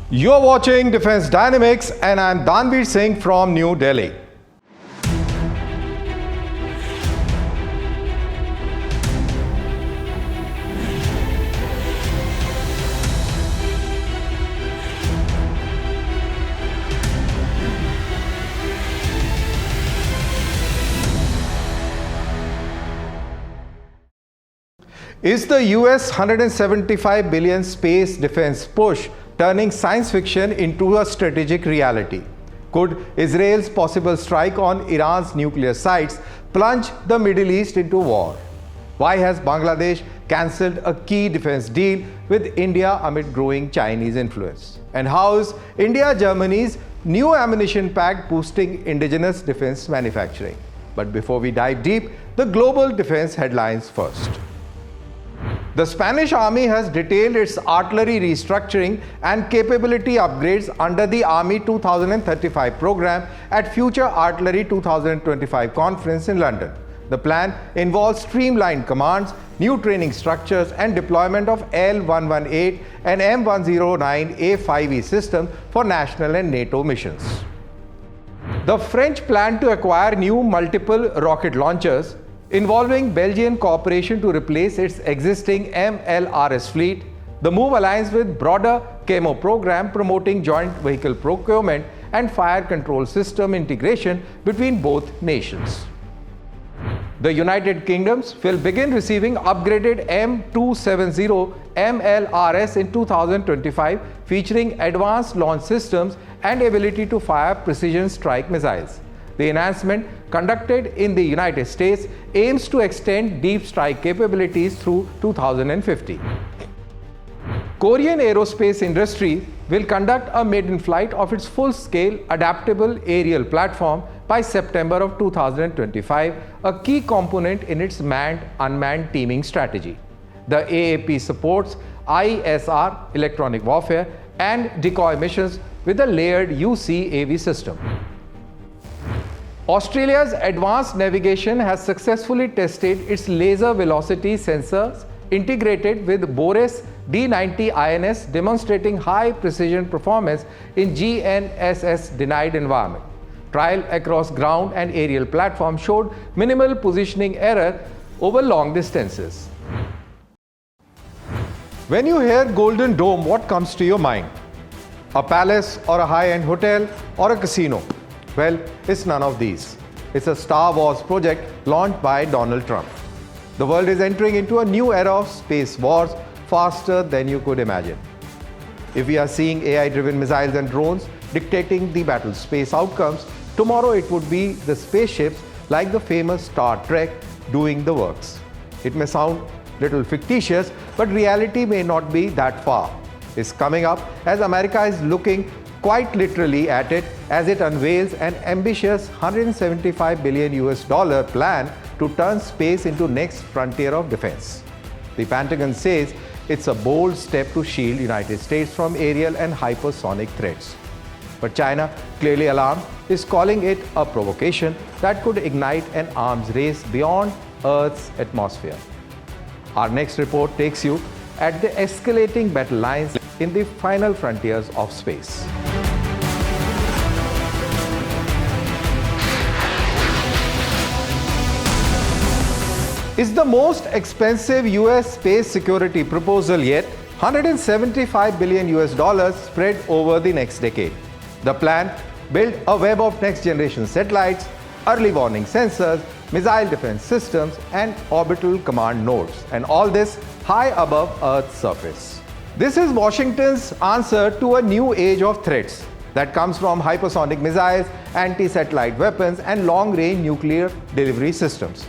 You're watching Defense Dynamics and I'm Danveer Singh from New Delhi. Is the US $175 billion space defense push turning science fiction into a strategic reality? Could Israel's possible strike on Iran's nuclear sites plunge the Middle East into war? Why has Bangladesh cancelled a key defense deal with India amid growing Chinese influence? And how is India-Germany's new ammunition pact boosting indigenous defense manufacturing? But before we dive deep, the global defense headlines first. The Spanish Army has detailed its artillery restructuring and capability upgrades under the Army 2035 program at Future Artillery 2025 conference in London. The plan involves streamlined commands, new training structures and deployment of L-118 and M109A5E systems for national and NATO missions. The French plan to acquire new multiple rocket launchers involving Belgian cooperation to replace its existing MLRS fleet. The move aligns with broader CAMO program promoting joint vehicle procurement and fire control system integration between both nations. The United Kingdom will begin receiving upgraded M270 MLRS in 2025, featuring advanced launch systems and ability to fire precision strike missiles. The enhancement conducted in the United States aims to extend deep strike capabilities through 2050. Korean aerospace industry will conduct a maiden flight of its full-scale adaptable aerial platform by September of 2025, a key component in its manned-unmanned teaming strategy. The AAP supports ISR, electronic warfare, and decoy missions with a layered UCAV system. Australia's advanced navigation has successfully tested its laser velocity sensors integrated with Boris D90 INS, demonstrating high precision performance in GNSS denied environment. Trial across ground and aerial platforms showed minimal positioning error over long distances. When you hear Golden Dome, what comes to your mind? A palace or a high-end hotel or a casino? Well, it's none of these. It's a Star Wars project launched by Donald Trump. The world is entering into a new era of space wars faster than you could imagine. If we are seeing AI-driven missiles and drones dictating the battle space outcomes, tomorrow it would be the spaceships like the famous Star Trek doing the works. It may sound a little fictitious, but reality may not be that far. It's coming up as America is looking quite literally at it as it unveils an ambitious $175 billion plan to turn space into next frontier of defense. The Pentagon says it's a bold step to shield United States from aerial and hypersonic threats. But China, clearly alarmed, is calling it a provocation that could ignite an arms race beyond Earth's atmosphere. Our next report takes you at the escalating battle lines in the final frontiers of space. Is the most expensive US space security proposal yet, $175 billion spread over the next decade. The plan built a web of next-generation satellites, early warning sensors, missile defense systems, and orbital command nodes, and all this high above Earth's surface. This is Washington's answer to a new age of threats that comes from hypersonic missiles, anti-satellite weapons, and long-range nuclear delivery systems.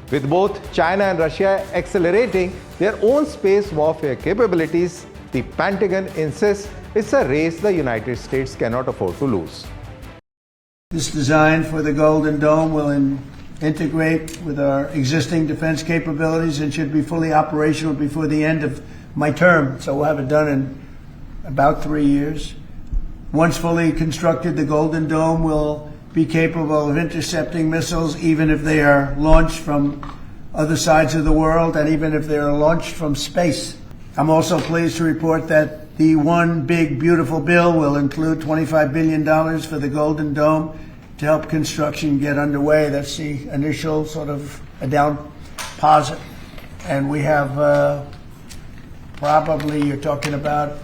With both China and Russia accelerating their own space warfare capabilities, the Pentagon insists it's a race the United States cannot afford to lose. This design for the Golden Dome will integrate with our existing defense capabilities and should be fully operational before the end of my term. So we'll have it done in about 3 years. Once fully constructed, the Golden Dome will be capable of intercepting missiles even if they are launched from other sides of the world and even if they are launched from space. I'm also pleased to report that The one big, beautiful bill will include $25 billion for the Golden Dome to help construction get underway. That's the initial sort of a down deposit. And we have probably, you're talking about,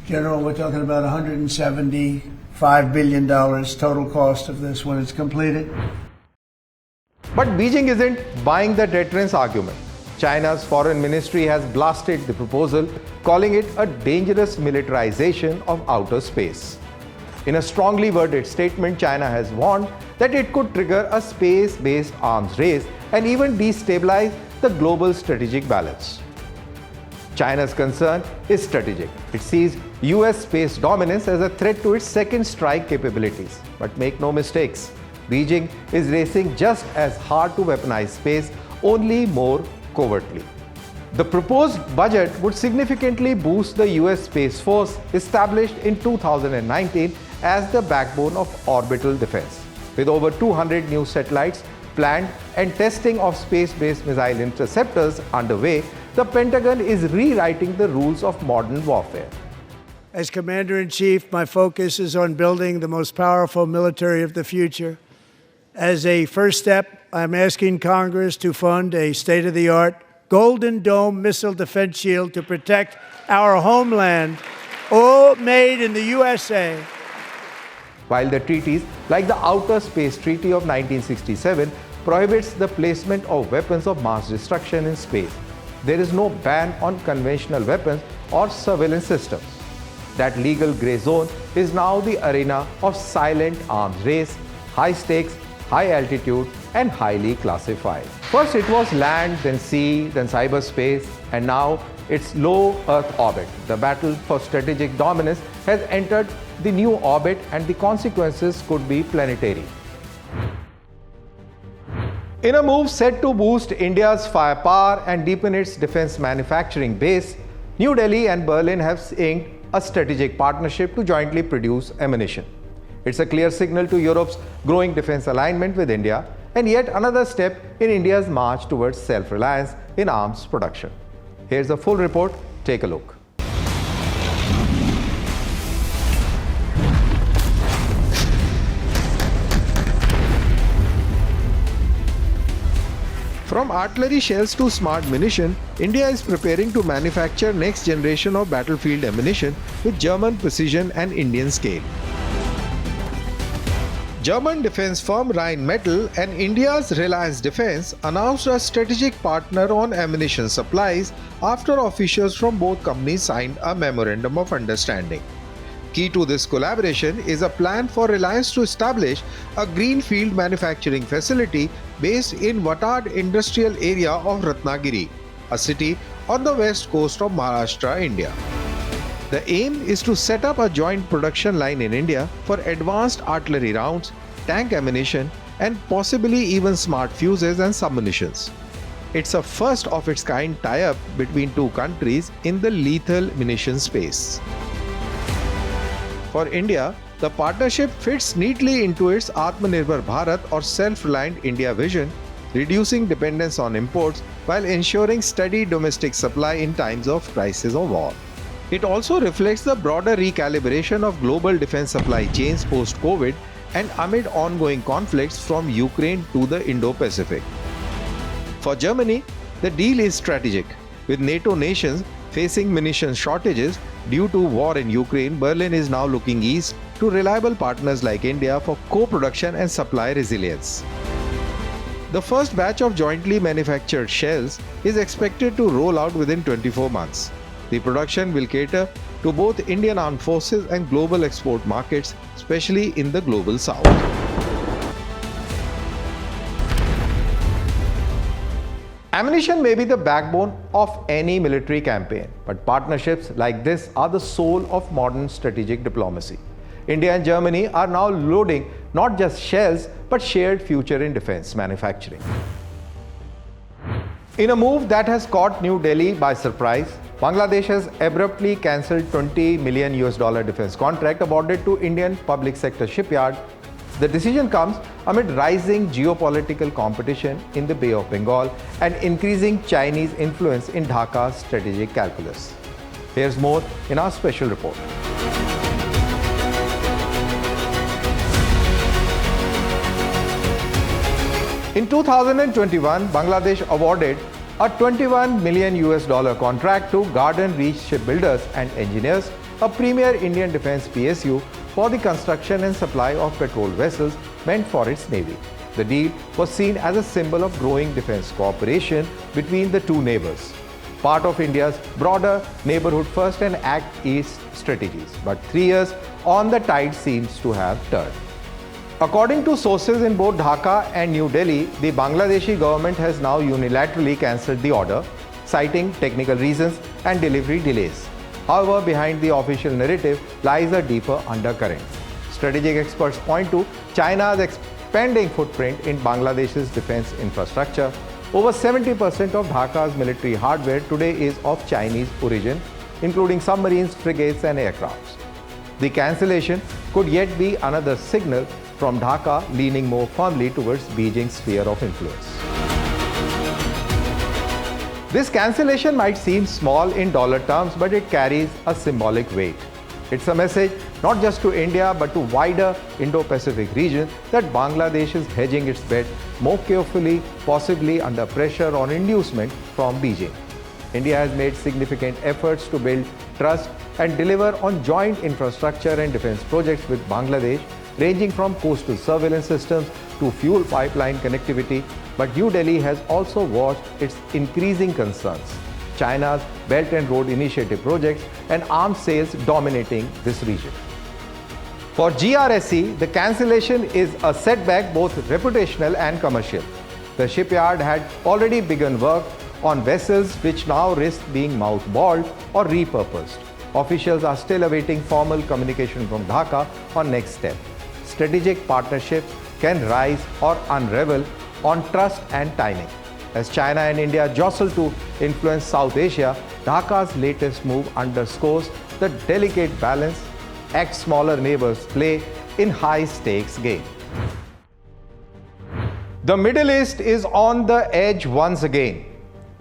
General, we're talking about $175 billion total cost of this when it's completed. But Beijing isn't buying the deterrence argument. China's foreign ministry has blasted the proposal, calling it a dangerous militarization of outer space. In a strongly worded statement, China has warned that it could trigger a space-based arms race and even destabilize the global strategic balance. China's concern is strategic. It sees US space dominance as a threat to its second strike capabilities. But make no mistakes, Beijing is racing just as hard to weaponize space, only more covertly. The proposed budget would significantly boost the US Space Force, established in 2019 as the backbone of orbital defense. With over 200 new satellites planned and testing of space-based missile interceptors underway, the Pentagon is rewriting the rules of modern warfare. As Commander-in-Chief, my focus is on building the most powerful military of the future. As a first step, I'm asking Congress to fund a state-of-the-art Golden Dome missile defense shield to protect our homeland, all made in the USA. While the treaties, like the Outer Space Treaty of 1967, prohibits the placement of weapons of mass destruction in space, there is no ban on conventional weapons or surveillance systems. That legal grey zone is now the arena of silent arms race, high stakes, high altitude, and highly classified. First it was land, then sea, then cyberspace, and now it's low Earth orbit. The battle for strategic dominance has entered the new orbit, and the consequences could be planetary. In a move set to boost India's firepower and deepen its defense manufacturing base, New Delhi and Berlin have inked a strategic partnership to jointly produce ammunition. It's a clear signal to Europe's growing defense alignment with India, and yet another step in India's march towards self-reliance in arms production. Here's a full report. Take a look. From artillery shells to smart munition, India is preparing to manufacture next generation of battlefield ammunition with German precision and Indian scale. German defense firm Rheinmetall and India's Reliance Defense announced a strategic partner on ammunition supplies after officials from both companies signed a memorandum of understanding. Key to this collaboration is a plan for Reliance to establish a greenfield manufacturing facility based in Vatad industrial area of Ratnagiri, a city on the west coast of Maharashtra, India. The aim is to set up a joint production line in India for advanced artillery rounds, tank ammunition, and possibly even smart fuses and submunitions. It's a first of its kind tie-up between two countries in the lethal munition space. For India, the partnership fits neatly into its Atmanirbhar Bharat or self-reliant India vision, reducing dependence on imports while ensuring steady domestic supply in times of crisis or war. It also reflects the broader recalibration of global defense supply chains post-COVID and amid ongoing conflicts from Ukraine to the Indo-Pacific. For Germany, the deal is strategic. With NATO nations facing munitions shortages due to war in Ukraine, Berlin is now looking east to reliable partners like India for co-production and supply resilience. The first batch of jointly manufactured shells is expected to roll out within 24 months. The production will cater to both Indian armed forces and global export markets, especially in the global south. Ammunition may be the backbone of any military campaign, but partnerships like this are the soul of modern strategic diplomacy. India and Germany are now loading not just shells, but shared future in defense manufacturing. In a move that has caught New Delhi by surprise, Bangladesh has abruptly cancelled $20 million defense contract awarded to Indian public sector shipyard. The decision comes amid rising geopolitical competition in the Bay of Bengal and increasing Chinese influence in Dhaka's strategic calculus. Here's more in our special report. In 2021, Bangladesh awarded a $21 million contract to Garden Reach Shipbuilders and Engineers, a premier Indian defense PSU, for the construction and supply of patrol vessels meant for its navy. The deal was seen as a symbol of growing defense cooperation between the two neighbors, part of India's broader Neighbourhood First and Act East strategies. But 3 years on, the tide seems to have turned. According to sources in both Dhaka and New Delhi, the Bangladeshi government has now unilaterally cancelled the order, citing technical reasons and delivery delays. However, behind the official narrative lies a deeper undercurrent. Strategic experts point to China's expanding footprint in Bangladesh's defense infrastructure. Over 70% of Dhaka's military hardware today is of Chinese origin, including submarines, frigates, and aircrafts. The cancellation could yet be another signal from Dhaka leaning more firmly towards Beijing's sphere of influence. This cancellation might seem small in dollar terms, but it carries a symbolic weight. It's a message not just to India but to wider Indo-Pacific region that Bangladesh is hedging its bet more carefully, possibly under pressure on inducement from Beijing. India has made significant efforts to build trust and deliver on joint infrastructure and defense projects with Bangladesh, ranging from coastal surveillance systems to fuel pipeline connectivity, but New Delhi has also voiced its increasing concerns. China's Belt and Road Initiative projects and arms sales dominating this region. For GRSE, the cancellation is a setback both reputational and commercial. The shipyard had already begun work on vessels which now risk being mothballed or repurposed. Officials are still awaiting formal communication from Dhaka on next step. Strategic partnerships can rise or unravel on trust and timing. As China and India jostle to influence South Asia, Dhaka's latest move underscores the delicate balance ex-smaller neighbors play in high-stakes game. The Middle East is on the edge once again.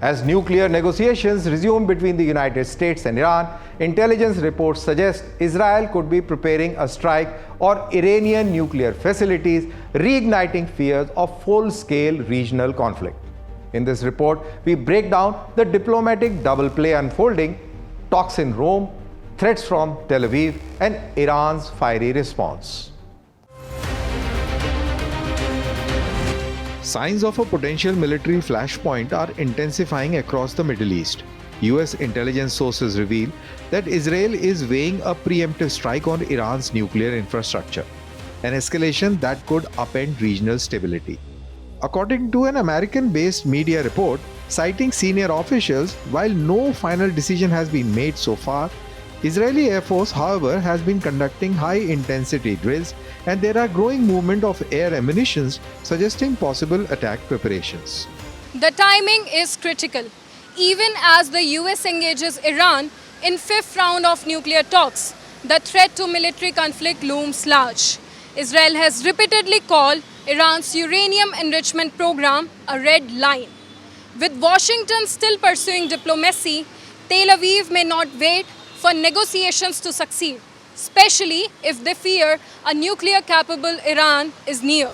As nuclear negotiations resume between the United States and Iran, intelligence reports suggest Israel could be preparing a strike on Iranian nuclear facilities, reigniting fears of full-scale regional conflict. In this report, we break down the diplomatic double play unfolding, talks in Rome, threats from Tel Aviv, and Iran's fiery response. Signs of a potential military flashpoint are intensifying across the Middle East. US intelligence sources reveal that Israel is weighing a preemptive strike on Iran's nuclear infrastructure, an escalation that could upend regional stability. According to an American-based media report citing senior officials, while no final decision has been made so far, Israeli Air Force, however, has been conducting high-intensity drills, and there are growing movement of air ammunitions suggesting possible attack preparations. The timing is critical. Even as the US engages Iran in fifth round of nuclear talks, the threat to military conflict looms large. Israel has repeatedly called Iran's uranium enrichment program a red line. With Washington still pursuing diplomacy, Tel Aviv may not wait for negotiations to succeed, especially if they fear a nuclear-capable Iran is near.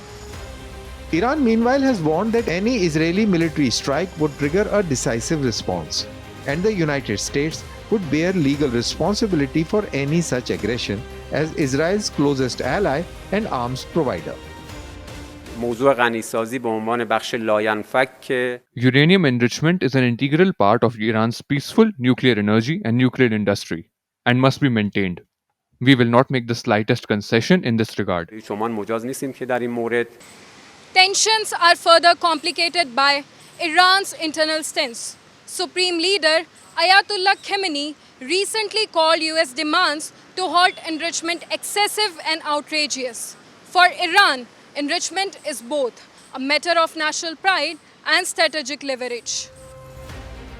Iran, meanwhile, has warned that any Israeli military strike would trigger a decisive response, and the United States would bear legal responsibility for any such aggression as Israel's closest ally and arms provider. موضوع غنیسازی به عنوان بخش لاینفک Uranium enrichment is an integral part of Iran's peaceful nuclear energy and nuclear industry and must be maintained. We will not make the slightest concession in this regard. شما مجاز نیستیم که در این مورد Tensions are further complicated by Iran's internal stance. Supreme Leader Ayatollah Khamenei recently called US demands to halt enrichment excessive and outrageous. For Iran, enrichment is both a matter of national pride and strategic leverage.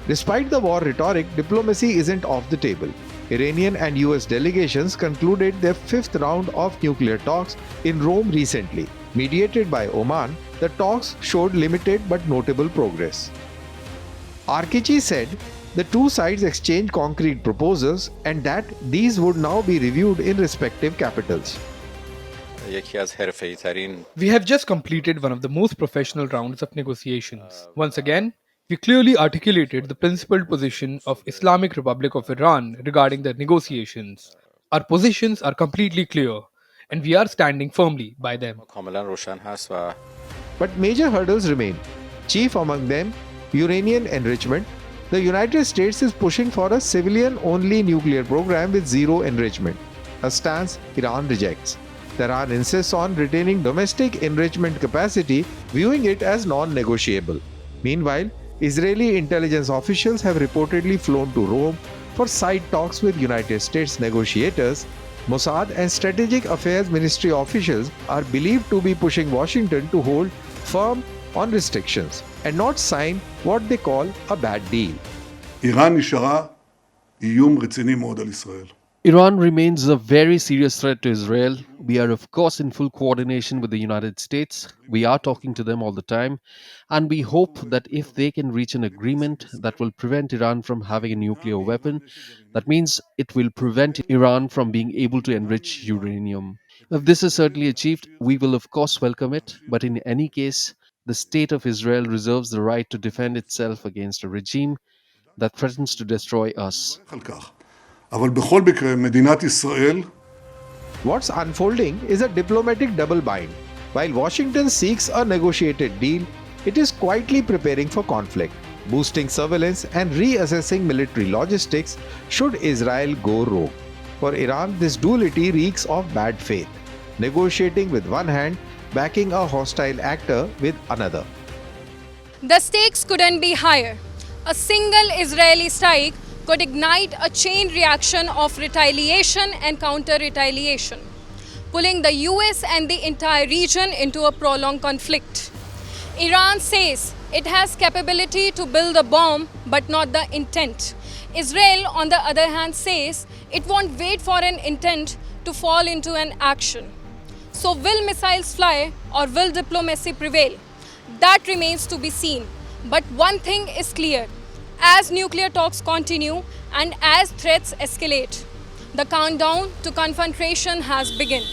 Despite the war rhetoric, diplomacy isn't off the table. Iranian and US delegations concluded their fifth round of nuclear talks in Rome recently. Mediated by Oman, the talks showed limited but notable progress. Arkichi said the two sides exchanged concrete proposals and that these would now be reviewed in respective capitals. We have just completed one of the most professional rounds of negotiations. Once again, we clearly articulated the principled position of Islamic Republic of Iran regarding the negotiations. Our positions are completely clear, and we are standing firmly by them. But major hurdles remain. Chief among them, uranium enrichment. The United States is pushing for a civilian-only nuclear program with zero enrichment, a stance Iran rejects. Tehran insists on retaining domestic enrichment capacity, viewing it as non-negotiable. Meanwhile, Israeli intelligence officials have reportedly flown to Rome for side talks with United States negotiators. Mossad and Strategic Affairs Ministry officials are believed to be pushing Washington to hold firm on restrictions and not sign what they call a bad deal. איראן נשארה איום רציני מאוד על ישראל. Iran remains a very serious threat to Israel. We are, of course, in full coordination with the United States. We are talking to them all the time. And we hope that if they can reach an agreement that will prevent Iran from having a nuclear weapon, that means it will prevent Iran from being able to enrich uranium. If this is certainly achieved, we will, of course, welcome it. But in any case, the state of Israel reserves the right to defend itself against a regime that threatens to destroy us. אבל בכל מקרה, מדינת ישראל What's unfolding is a diplomatic double bind. While Washington seeks a negotiated deal, it is quietly preparing for conflict, boosting surveillance and reassessing military logistics should Israel go rogue. For Iran, this duality reeks of bad faith, negotiating with one hand, backing a hostile actor with another. The stakes couldn't be higher. A single Israeli strike could ignite a chain reaction of retaliation and counter-retaliation, pulling the US and the entire region into a prolonged conflict. Iran says it has capability to build a bomb but not the intent. Israel, on the other hand, says it won't wait for an intent to fall into an action. So will missiles fly or will diplomacy prevail? That remains to be seen. But one thing is clear. As nuclear talks continue and as threats escalate, the countdown to confrontation has begun.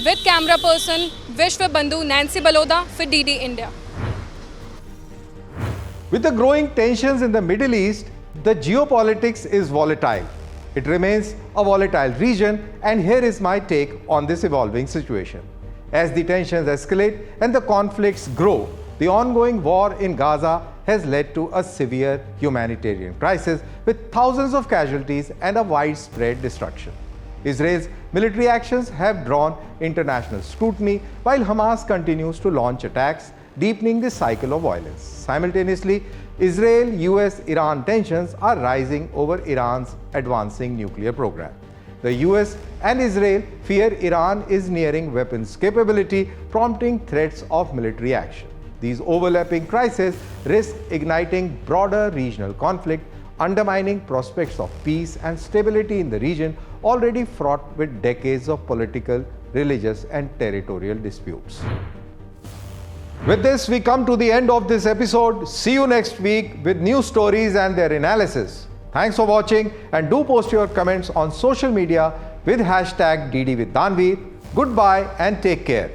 With camera person Vishwa Bandhu Nancy Baloda for DD India. With the growing tensions in the Middle East, the geopolitics is volatile. It remains a volatile region, and here is my take on this evolving situation. As the tensions escalate and the conflicts grow, the ongoing war in Gaza has led to a severe humanitarian crisis with thousands of casualties and a widespread destruction. Israel's military actions have drawn international scrutiny while Hamas continues to launch attacks, deepening the cycle of violence. Simultaneously, Israel-US-Iran tensions are rising over Iran's advancing nuclear program. The US and Israel fear Iran is nearing weapons capability, prompting threats of military action. These overlapping crises risk igniting broader regional conflict, undermining prospects of peace and stability in the region already fraught with decades of political, religious, and territorial disputes. With this, we come to the end of this episode. See you next week with new stories and their analysis. Thanks for watching, and do post your comments on social media with #DD with Danveer. Goodbye and take care.